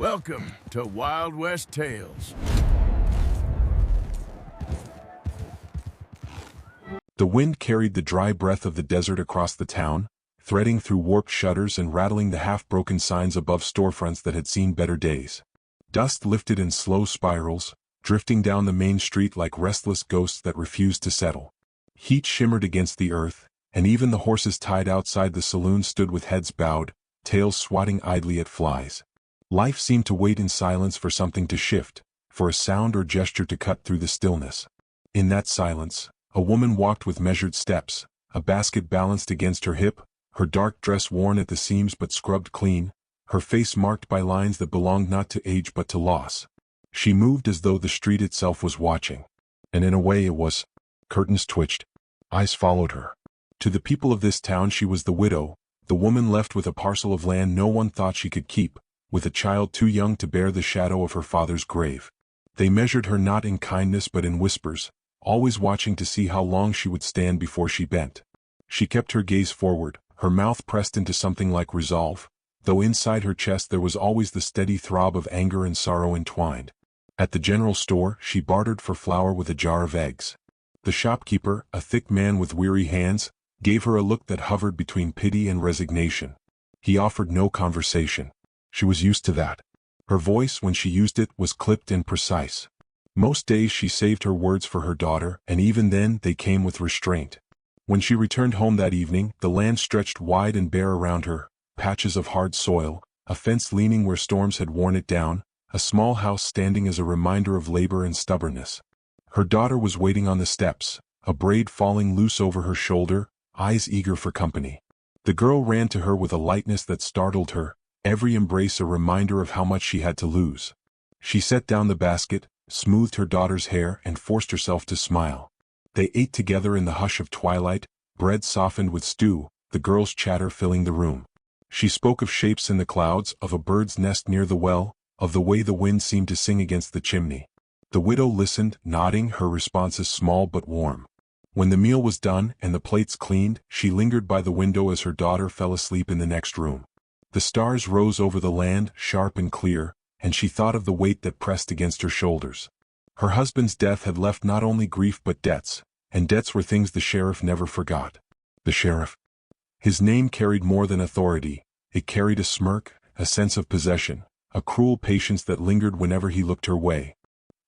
Welcome to Wild West Tales. The wind carried the dry breath of the desert across the town, threading through warped shutters and rattling the half-broken signs above storefronts that had seen better days. Dust lifted in slow spirals, drifting down the main street like restless ghosts that refused to settle. Heat shimmered against the earth, and even the horses tied outside the saloon stood with heads bowed, tails swatting idly at flies. Life seemed to wait in silence for something to shift, for a sound or gesture to cut through the stillness. In that silence, a woman walked with measured steps, a basket balanced against her hip, her dark dress worn at the seams but scrubbed clean, her face marked by lines that belonged not to age but to loss. She moved as though the street itself was watching. And in a way it was. Curtains twitched. Eyes followed her. To the people of this town she was the widow, the woman left with a parcel of land no one thought she could keep, with a child too young to bear the shadow of her father's grave. They measured her not in kindness but in whispers, always watching to see how long she would stand before she bent. She kept her gaze forward, her mouth pressed into something like resolve, though inside her chest there was always the steady throb of anger and sorrow entwined. At the general store she bartered for flour with a jar of eggs. The shopkeeper, a thick man with weary hands, gave her a look that hovered between pity and resignation. He offered no conversation. She was used to that. Her voice, when she used it, was clipped and precise. Most days she saved her words for her daughter, and even then they came with restraint. When she returned home that evening, the land stretched wide and bare around her, patches of hard soil, a fence leaning where storms had worn it down, a small house standing as a reminder of labor and stubbornness. Her daughter was waiting on the steps, a braid falling loose over her shoulder, eyes eager for company. The girl ran to her with a lightness that startled her, every embrace a reminder of how much she had to lose. She set down the basket, smoothed her daughter's hair and forced herself to smile. They ate together in the hush of twilight, bread softened with stew, the girl's chatter filling the room. She spoke of shapes in the clouds, of a bird's nest near the well, of the way the wind seemed to sing against the chimney. The widow listened, nodding, her responses small but warm. When the meal was done and the plates cleaned, she lingered by the window as her daughter fell asleep in the next room. The stars rose over the land, sharp and clear, and she thought of the weight that pressed against her shoulders. Her husband's death had left not only grief but debts, and debts were things the sheriff never forgot. The sheriff. His name carried more than authority, it carried a smirk, a sense of possession, a cruel patience that lingered whenever he looked her way.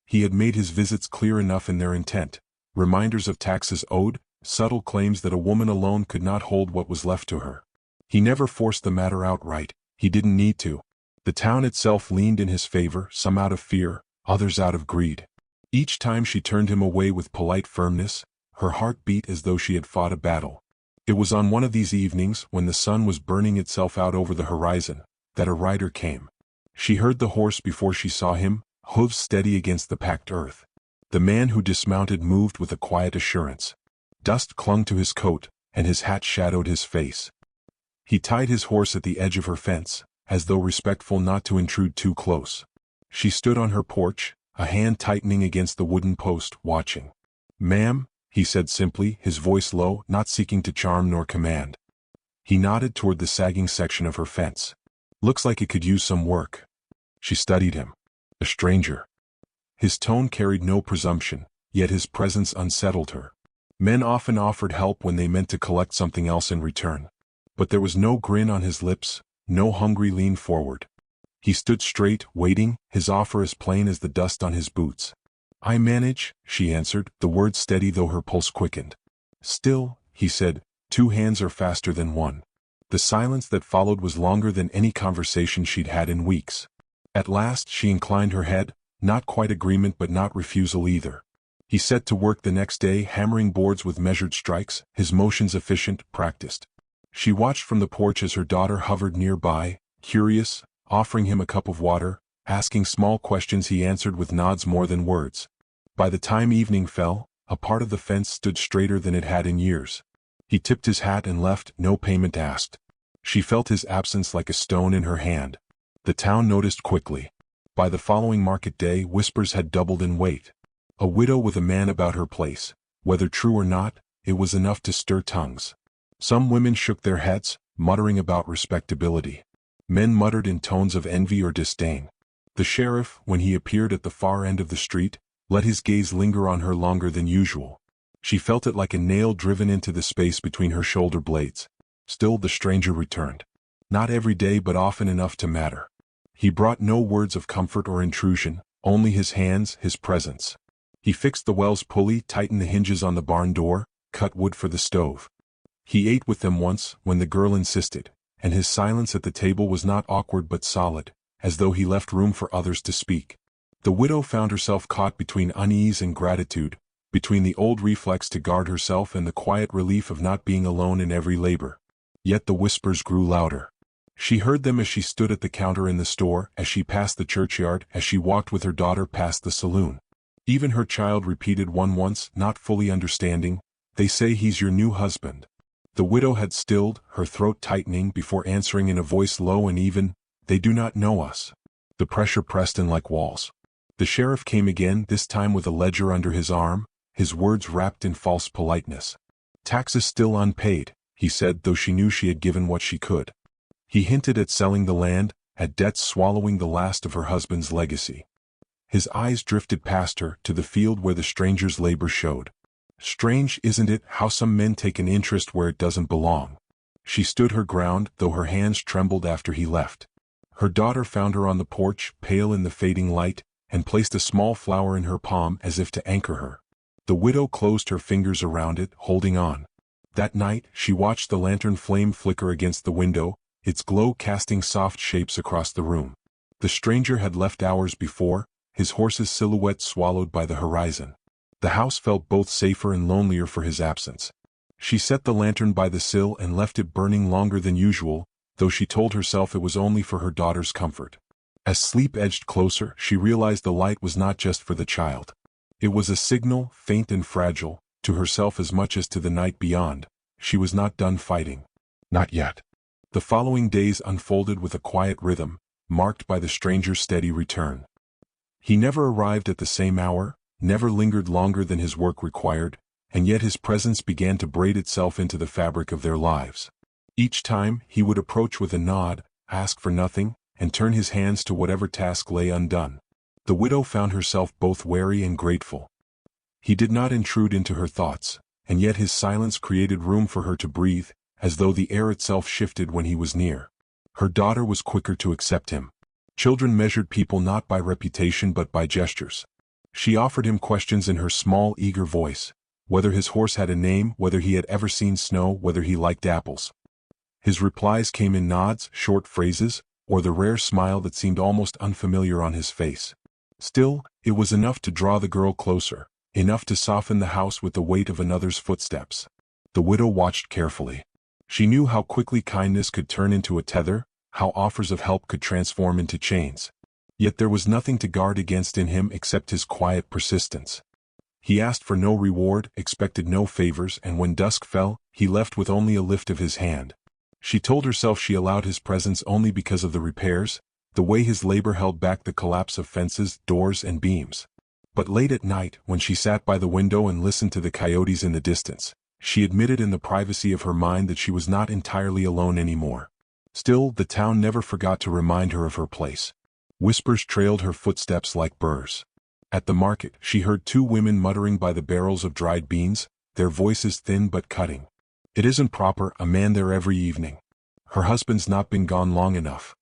He had made his visits clear enough in their intent, reminders of taxes owed, subtle claims that a woman alone could not hold what was left to her. He never forced the matter outright, he didn't need to. The town itself leaned in his favor, some out of fear, others out of greed. Each time she turned him away with polite firmness, her heart beat as though she had fought a battle. It was on one of these evenings, when the sun was burning itself out over the horizon, that a rider came. She heard the horse before she saw him, hooves steady against the packed earth. The man who dismounted moved with a quiet assurance. Dust clung to his coat, and his hat shadowed his face. He tied his horse at the edge of her fence, as though respectful not to intrude too close. She stood on her porch, a hand tightening against the wooden post, watching. "Ma'am," he said simply, his voice low, not seeking to charm nor command. He nodded toward the sagging section of her fence. "Looks like it could use some work." She studied him. A stranger. His tone carried no presumption, yet his presence unsettled her. Men often offered help when they meant to collect something else in return. But there was no grin on his lips, no hungry lean forward. He stood straight, waiting, his offer as plain as the dust on his boots. "I manage," she answered, the words steady though her pulse quickened. "Still," he said, "two hands are faster than one." The silence that followed was longer than any conversation she'd had in weeks. At last she inclined her head, not quite agreement but not refusal either. He set to work the next day, hammering boards with measured strikes, his motions efficient, practiced. She watched from the porch as her daughter hovered nearby, curious, offering him a cup of water, asking small questions he answered with nods more than words. By the time evening fell, a part of the fence stood straighter than it had in years. He tipped his hat and left, no payment asked. She felt his absence like a stone in her hand. The town noticed quickly. By the following market day, whispers had doubled in weight. A widow with a man about her place. Whether true or not, it was enough to stir tongues. Some women shook their heads, muttering about respectability. Men muttered in tones of envy or disdain. The sheriff, when he appeared at the far end of the street, let his gaze linger on her longer than usual. She felt it like a nail driven into the space between her shoulder blades. Still the stranger returned. Not every day but often enough to matter. He brought no words of comfort or intrusion, only his hands, his presence. He fixed the well's pulley, tightened the hinges on the barn door, cut wood for the stove. He ate with them once, when the girl insisted, and his silence at the table was not awkward but solid, as though he left room for others to speak. The widow found herself caught between unease and gratitude, between the old reflex to guard herself and the quiet relief of not being alone in every labor. Yet the whispers grew louder. She heard them as she stood at the counter in the store, as she passed the churchyard, as she walked with her daughter past the saloon. Even her child repeated one once, not fully understanding, "They say he's your new husband." The widow had stilled, her throat tightening, before answering in a voice low and even, "They do not know us." The pressure pressed in like walls. The sheriff came again, this time with a ledger under his arm, his words wrapped in false politeness. "Taxes still unpaid," he said, though she knew she had given what she could. He hinted at selling the land, at debts swallowing the last of her husband's legacy. His eyes drifted past her, to the field where the stranger's labor showed. Strange, isn't it, how some men take an interest where it doesn't belong? She stood her ground, though her hands trembled after he left. Her daughter found her on the porch, pale in the fading light, and placed a small flower in her palm as if to anchor her. The widow closed her fingers around it, holding on. That night, she watched the lantern flame flicker against the window, its glow casting soft shapes across the room. The stranger had left hours before, his horse's silhouette swallowed by the horizon. The house felt both safer and lonelier for his absence. She set the lantern by the sill and left it burning longer than usual, though she told herself it was only for her daughter's comfort. As sleep edged closer, she realized the light was not just for the child. It was a signal, faint and fragile, to herself as much as to the night beyond. She was not done fighting. Not yet. The following days unfolded with a quiet rhythm, marked by the stranger's steady return. He never arrived at the same hour, never lingered longer than his work required, and yet his presence began to braid itself into the fabric of their lives. Each time, he would approach with a nod, ask for nothing, and turn his hands to whatever task lay undone. The widow found herself both wary and grateful. He did not intrude into her thoughts, and yet his silence created room for her to breathe, as though the air itself shifted when he was near. Her daughter was quicker to accept him. Children measured people not by reputation but by gestures. She offered him questions in her small, eager voice, whether his horse had a name, whether he had ever seen snow, whether he liked apples. His replies came in nods, short phrases, or the rare smile that seemed almost unfamiliar on his face. Still, it was enough to draw the girl closer, enough to soften the house with the weight of another's footsteps. The widow watched carefully. She knew how quickly kindness could turn into a tether, how offers of help could transform into chains. Yet there was nothing to guard against in him except his quiet persistence. He asked for no reward, expected no favors, and when dusk fell, he left with only a lift of his hand. She told herself she allowed his presence only because of the repairs, the way his labor held back the collapse of fences, doors, and beams. But late at night, when she sat by the window and listened to the coyotes in the distance, she admitted in the privacy of her mind that she was not entirely alone anymore. Still, the town never forgot to remind her of her place. Whispers trailed her footsteps like burrs. At the market, she heard two women muttering by the barrels of dried beans, their voices thin but cutting. "It isn't proper, a man there every evening. Her husband's not been gone long enough."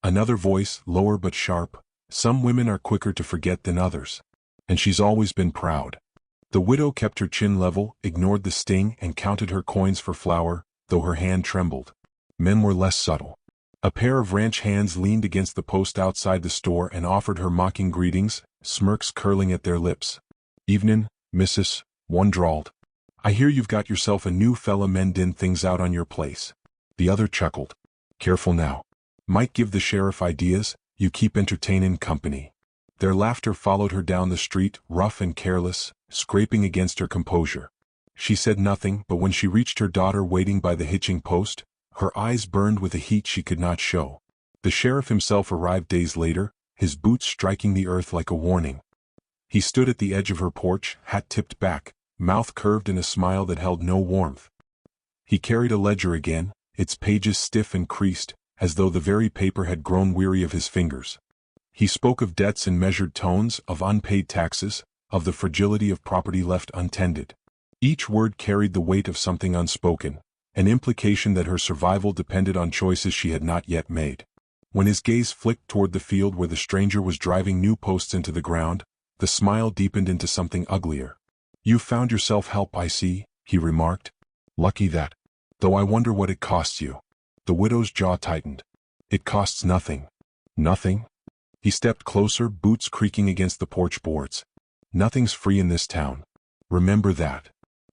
Another voice, lower but sharp, "Some women are quicker to forget than others. And she's always been proud." The widow kept her chin level, ignored the sting, and counted her coins for flour, though her hand trembled. Men were less subtle. A pair of ranch hands leaned against the post outside the store and offered her mocking greetings, smirks curling at their lips. "Evenin', missus," one drawled. "I hear you've got yourself a new fella mendin' things out on your place." The other chuckled. "Careful now. Might give the sheriff ideas, you keep entertainin' company." Their laughter followed her down the street, rough and careless, scraping against her composure. She said nothing, but when she reached her daughter waiting by the hitching post, her eyes burned with a heat she could not show. The sheriff himself arrived days later, his boots striking the earth like a warning. He stood at the edge of her porch, hat tipped back, mouth curved in a smile that held no warmth. He carried a ledger again, its pages stiff and creased, as though the very paper had grown weary of his fingers. He spoke of debts in measured tones, of unpaid taxes, of the fragility of property left untended. Each word carried the weight of something unspoken, an implication that her survival depended on choices she had not yet made. When his gaze flicked toward the field where the stranger was driving new posts into the ground, the smile deepened into something uglier. "You found yourself help, I see," he remarked. "Lucky that. Though I wonder what it costs you." The widow's jaw tightened. "It costs nothing." "Nothing?" He stepped closer, boots creaking against the porch boards. "Nothing's free in this town. Remember that."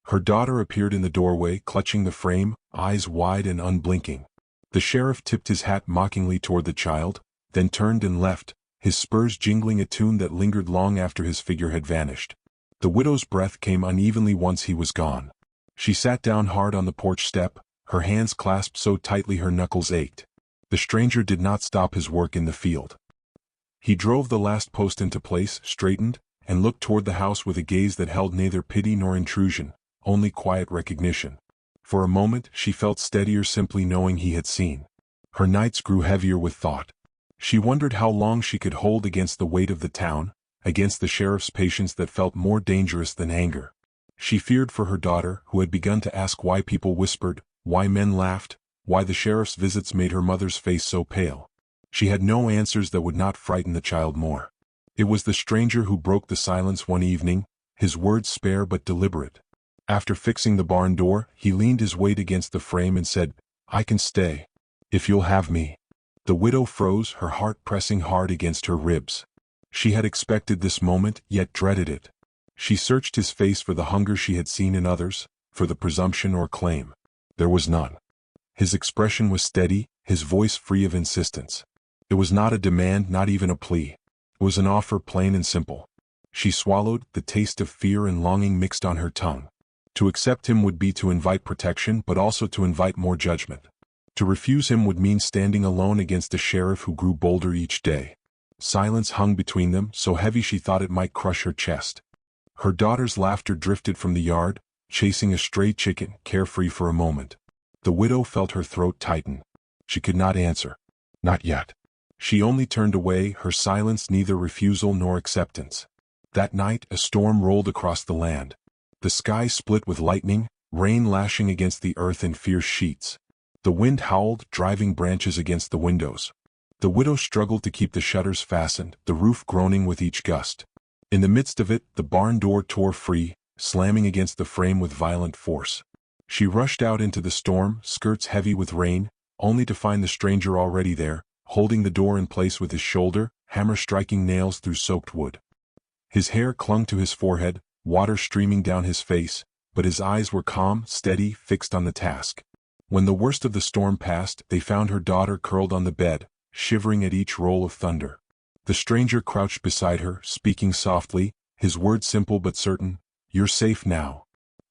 Her daughter appeared in the doorway, clutching the frame, eyes wide and unblinking. The sheriff tipped his hat mockingly toward the child, then turned and left, his spurs jingling a tune that lingered long after his figure had vanished. The widow's breath came unevenly once he was gone. She sat down hard on the porch step, her hands clasped so tightly her knuckles ached. The stranger did not stop his work in the field. He drove the last post into place, straightened, and looked toward the house with a gaze that held neither pity nor intrusion, only quiet recognition. For a moment she felt steadier simply knowing he had seen. Her nights grew heavier with thought. She wondered how long she could hold against the weight of the town, against the sheriff's patience that felt more dangerous than anger. She feared for her daughter, who had begun to ask why people whispered, why men laughed, why the sheriff's visits made her mother's face so pale. She had no answers that would not frighten the child more. It was the stranger who broke the silence one evening, his words spare but deliberate. After fixing the barn door, he leaned his weight against the frame and said, "I can stay, if you'll have me." The widow froze, her heart pressing hard against her ribs. She had expected this moment, yet dreaded it. She searched his face for the hunger she had seen in others, for the presumption or claim. There was none. His expression was steady, his voice free of insistence. It was not a demand, not even a plea. It was an offer plain and simple. She swallowed, the taste of fear and longing mixed on her tongue. To accept him would be to invite protection, but also to invite more judgment. To refuse him would mean standing alone against a sheriff who grew bolder each day. Silence hung between them, so heavy she thought it might crush her chest. Her daughter's laughter drifted from the yard, chasing a stray chicken, carefree for a moment. The widow felt her throat tighten. She could not answer. Not yet. She only turned away, her silence neither refusal nor acceptance. That night a storm rolled across the land. The sky split with lightning, rain lashing against the earth in fierce sheets. The wind howled, driving branches against the windows. The widow struggled to keep the shutters fastened, the roof groaning with each gust. In the midst of it, the barn door tore free, slamming against the frame with violent force. She rushed out into the storm, skirts heavy with rain, only to find the stranger already there, holding the door in place with his shoulder, hammer striking nails through soaked wood. His hair clung to his forehead, water streaming down his face, but his eyes were calm, steady, fixed on the task. When the worst of the storm passed, they found her daughter curled on the bed, shivering at each roll of thunder. The stranger crouched beside her, speaking softly, his words simple but certain, "You're safe now."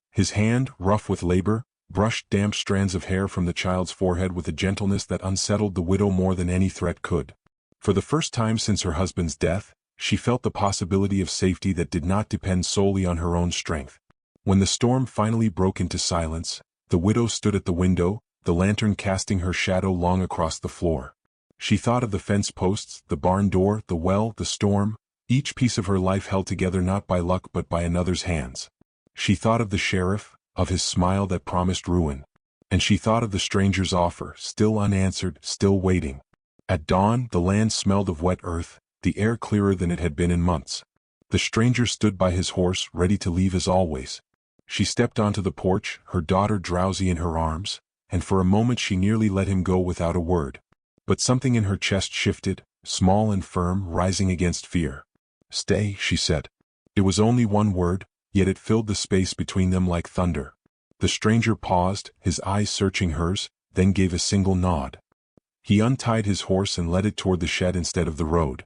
His hand, rough with labor, brushed damp strands of hair from the child's forehead with a gentleness that unsettled the widow more than any threat could. For the first time since her husband's death, she felt the possibility of safety that did not depend solely on her own strength. When the storm finally broke into silence, the widow stood at the window, the lantern casting her shadow long across the floor. She thought of the fence posts, the barn door, the well, the storm, each piece of her life held together not by luck but by another's hands. She thought of the sheriff, of his smile that promised ruin. And she thought of the stranger's offer, still unanswered, still waiting. At dawn, the land smelled of wet earth, the air clearer than it had been in months. The stranger stood by his horse, ready to leave as always. She stepped onto the porch, her daughter drowsy in her arms, and for a moment she nearly let him go without a word. But something in her chest shifted, small and firm, rising against fear. "Stay," she said. It was only one word, yet it filled the space between them like thunder. The stranger paused, his eyes searching hers, then gave a single nod. He untied his horse and led it toward the shed instead of the road.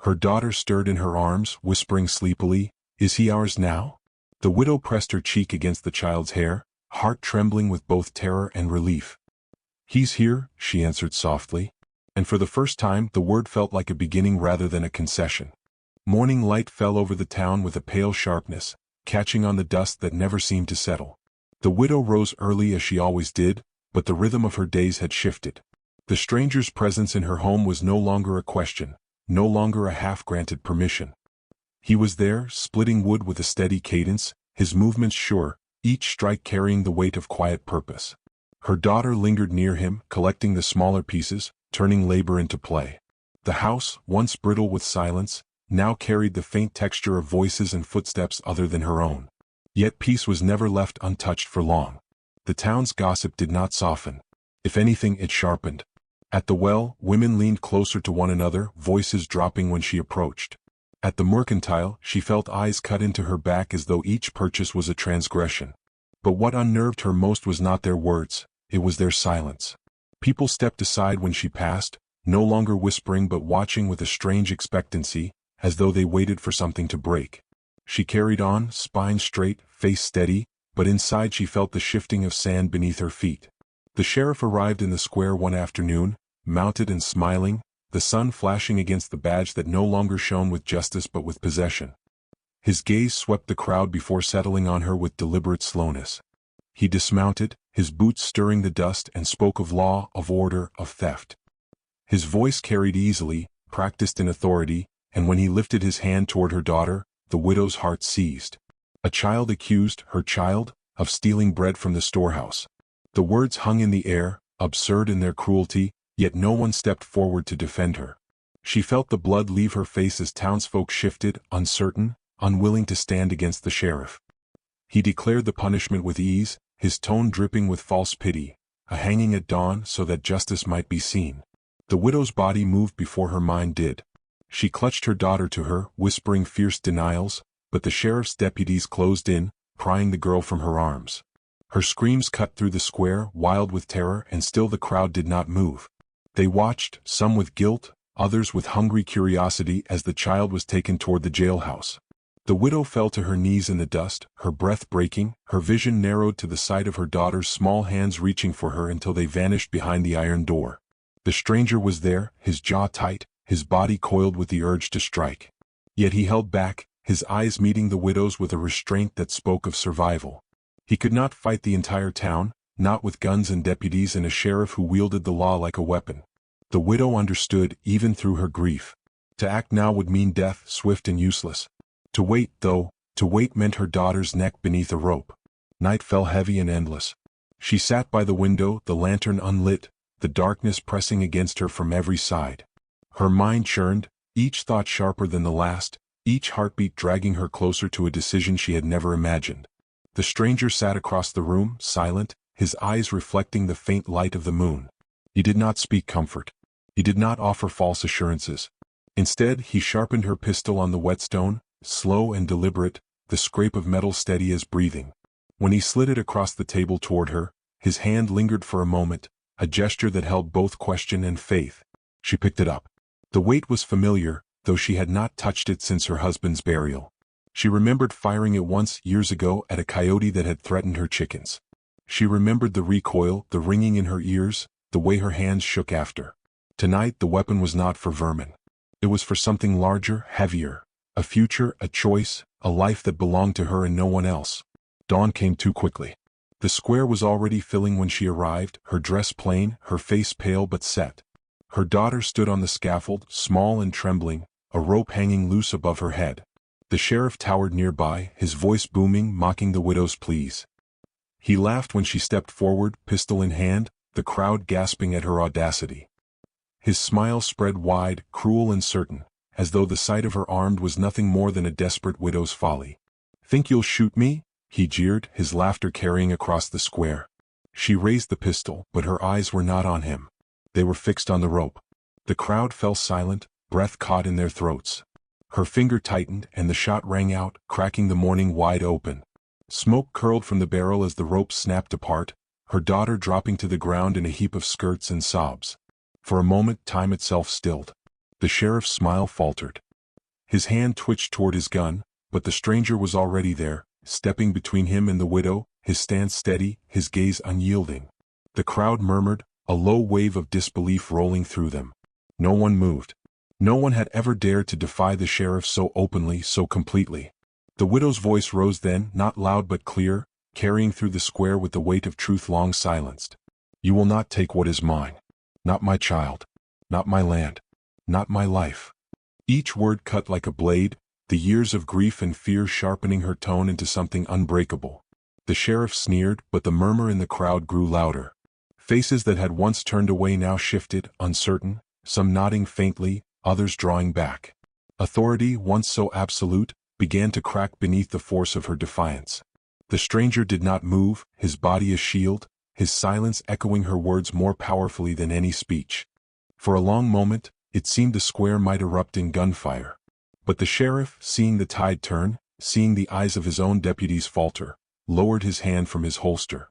Her daughter stirred in her arms, whispering sleepily, "Is he ours now?" The widow pressed her cheek against the child's hair, heart trembling with both terror and relief. "He's here," she answered softly. And for the first time the word felt like a beginning rather than a concession. Morning light fell over the town with a pale sharpness, catching on the dust that never seemed to settle. The widow rose early as she always did, but the rhythm of her days had shifted. The stranger's presence in her home was no longer a question, no longer a half-granted permission. He was there, splitting wood with a steady cadence, his movements sure, each strike carrying the weight of quiet purpose. Her daughter lingered near him, collecting the smaller pieces, turning labor into play. The house, once brittle with silence, now carried the faint texture of voices and footsteps other than her own. Yet peace was never left untouched for long. The town's gossip did not soften. If anything, it sharpened. At the well, women leaned closer to one another, voices dropping when she approached. At the mercantile, she felt eyes cut into her back as though each purchase was a transgression. But what unnerved her most was not their words, it was their silence. People stepped aside when she passed, no longer whispering but watching with a strange expectancy, as though they waited for something to break. She carried on, spine straight, face steady, but inside she felt the shifting of sand beneath her feet. The sheriff arrived in the square one afternoon, mounted and smiling, the sun flashing against the badge that no longer shone with justice but with possession. His gaze swept the crowd before settling on her with deliberate slowness. He dismounted, his boots stirring the dust, and spoke of law, of order, of theft. His voice carried easily, practiced in authority, and when he lifted his hand toward her daughter, the widow's heart seized. A child accused, her child, of stealing bread from the storehouse. The words hung in the air, absurd in their cruelty, yet no one stepped forward to defend her. She felt the blood leave her face as townsfolk shifted, uncertain, unwilling to stand against the sheriff. He declared the punishment with ease, his tone dripping with false pity, a hanging at dawn so that justice might be seen. The widow's body moved before her mind did. She clutched her daughter to her, whispering fierce denials, but the sheriff's deputies closed in, prying the girl from her arms. Her screams cut through the square, wild with terror, and still the crowd did not move. They watched, some with guilt, others with hungry curiosity, as the child was taken toward the jailhouse. The widow fell to her knees in the dust, her breath breaking, her vision narrowed to the sight of her daughter's small hands reaching for her until they vanished behind the iron door. The stranger was there, his jaw tight, his body coiled with the urge to strike. Yet he held back, his eyes meeting the widow's with a restraint that spoke of survival. He could not fight the entire town, not with guns and deputies and a sheriff who wielded the law like a weapon. The widow understood, even through her grief. To act now would mean death, swift and useless. To wait, though, to wait meant her daughter's neck beneath a rope. Night fell heavy and endless. She sat by the window, the lantern unlit, the darkness pressing against her from every side. Her mind churned, each thought sharper than the last, each heartbeat dragging her closer to a decision she had never imagined. The stranger sat across the room, silent, his eyes reflecting the faint light of the moon. He did not speak comfort. He did not offer false assurances. Instead, he sharpened her pistol on the whetstone, slow and deliberate, the scrape of metal steady as breathing. When he slid it across the table toward her, his hand lingered for a moment, a gesture that held both question and faith. She picked it up. The weight was familiar, though she had not touched it since her husband's burial. She remembered firing it once, years ago, at a coyote that had threatened her chickens. She remembered the recoil, the ringing in her ears, the way her hands shook after. Tonight the weapon was not for vermin. It was for something larger, heavier. A future, a choice, a life that belonged to her and no one else. Dawn came too quickly. The square was already filling when she arrived, her dress plain, her face pale but set. Her daughter stood on the scaffold, small and trembling, a rope hanging loose above her head. The sheriff towered nearby, his voice booming, mocking the widow's pleas. He laughed when she stepped forward, pistol in hand, the crowd gasping at her audacity. His smile spread wide, cruel and certain, as though the sight of her armed was nothing more than a desperate widow's folly. "Think you'll shoot me?" he jeered, his laughter carrying across the square. She raised the pistol, but her eyes were not on him. They were fixed on the rope. The crowd fell silent, breath caught in their throats. Her finger tightened, and the shot rang out, cracking the morning wide open. Smoke curled from the barrel as the rope snapped apart, her daughter dropping to the ground in a heap of skirts and sobs. For a moment time itself stilled. The sheriff's smile faltered. His hand twitched toward his gun, but the stranger was already there, stepping between him and the widow, his stance steady, his gaze unyielding. The crowd murmured, a low wave of disbelief rolling through them. No one moved. No one had ever dared to defy the sheriff so openly, so completely. The widow's voice rose then, not loud but clear, carrying through the square with the weight of truth long silenced. "You will not take what is mine. Not my child. Not my land. Not my life. Each word cut like a blade, the years of grief and fear sharpening her tone into something unbreakable. The sheriff sneered, but the murmur in the crowd grew louder. Faces that had once turned away now shifted, uncertain, some nodding faintly, others drawing back. Authority, once so absolute, began to crack beneath the force of her defiance. The stranger did not move, his body a shield, his silence echoing her words more powerfully than any speech. For a long moment, it seemed the square might erupt in gunfire. But the sheriff, seeing the tide turn, seeing the eyes of his own deputies falter, lowered his hand from his holster.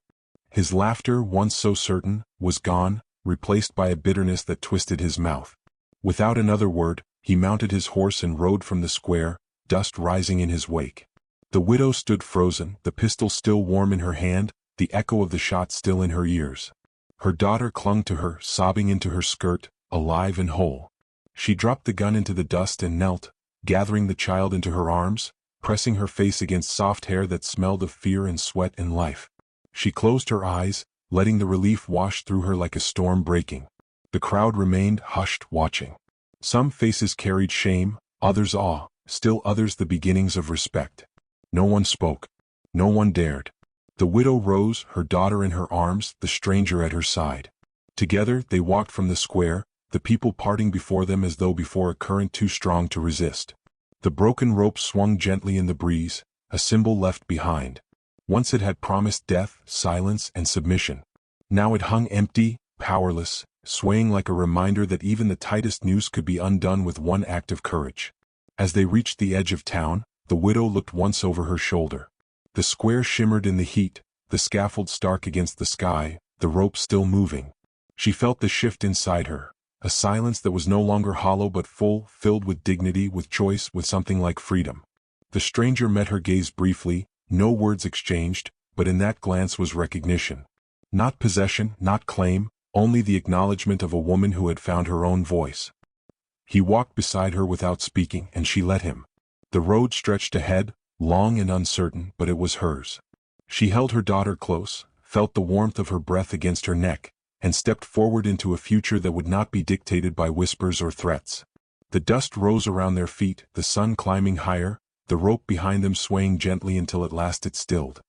His laughter, once so certain, was gone, replaced by a bitterness that twisted his mouth. Without another word, he mounted his horse and rode from the square, dust rising in his wake. The widow stood frozen, the pistol still warm in her hand, the echo of the shot still in her ears. Her daughter clung to her, sobbing into her skirt, alive and whole. She dropped the gun into the dust and knelt, gathering the child into her arms, pressing her face against soft hair that smelled of fear and sweat and life. She closed her eyes, letting the relief wash through her like a storm breaking. The crowd remained hushed, watching. Some faces carried shame, others awe, still others the beginnings of respect. No one spoke. No one dared. The widow rose, her daughter in her arms, the stranger at her side. Together they walked from the square, the people parting before them as though before a current too strong to resist. The broken rope swung gently in the breeze, a symbol left behind. Once it had promised death, silence, and submission. Now it hung empty, powerless, swaying like a reminder that even the tightest noose could be undone with one act of courage. As they reached the edge of town, the widow looked once over her shoulder. The square shimmered in the heat, the scaffold stark against the sky, the rope still moving. She felt the shift inside her, a silence that was no longer hollow but full, filled with dignity, with choice, with something like freedom. The stranger met her gaze briefly, no words exchanged, but in that glance was recognition. Not possession, not claim, only the acknowledgement of a woman who had found her own voice. He walked beside her without speaking, and she let him. The road stretched ahead, long and uncertain, but it was hers. She held her daughter close, felt the warmth of her breath against her neck, and stepped forward into a future that would not be dictated by whispers or threats. The dust rose around their feet, the sun climbing higher, the rope behind them swaying gently until at last it stilled.